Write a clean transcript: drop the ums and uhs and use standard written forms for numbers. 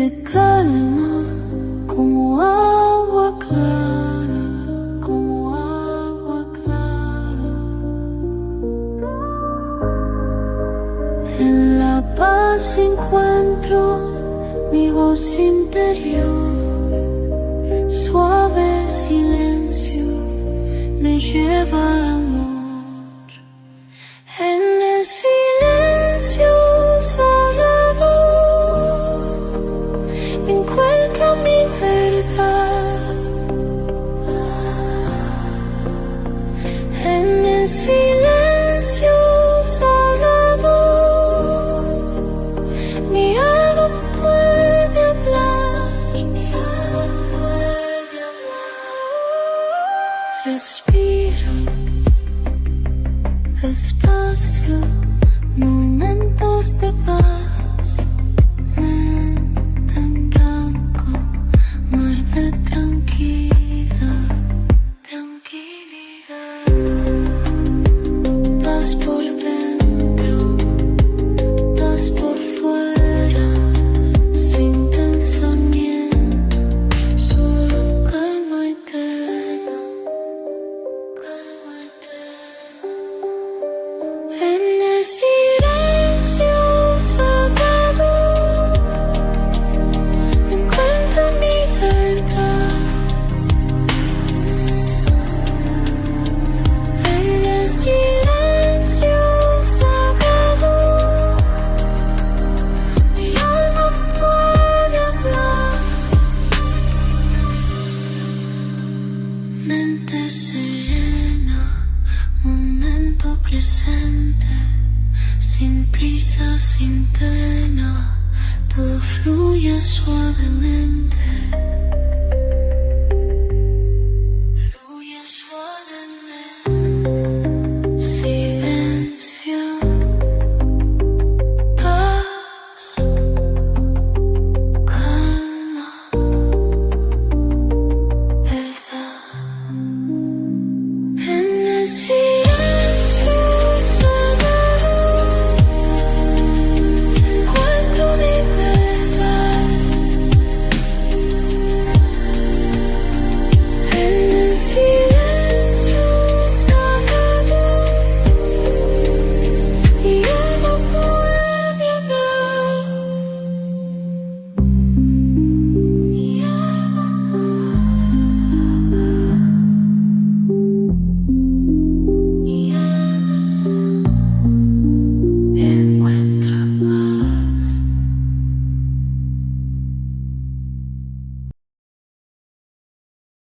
se calma como agua clara, como agua clara. En la paz encuentro mi voz interior, suave silencio me lleva al amor. En el silencio sagrado encuentro mi verdad. En el silencio sagrado mi alma puede hablar, mi alma puede hablar. Respiro despacio, momentos de paz, mente en blanco, mar de tranquilidad, tranquilidad. Paz por dentro, paz por fuera, sin pensamiento, solo calma eterna, calma eterna. En el silencio sagrado encuentro mi verdad. En el silencio sagrado mi alma puede hablar. Mente serena, momento presente, sin prisa, sin pena, todo fluye suavemente.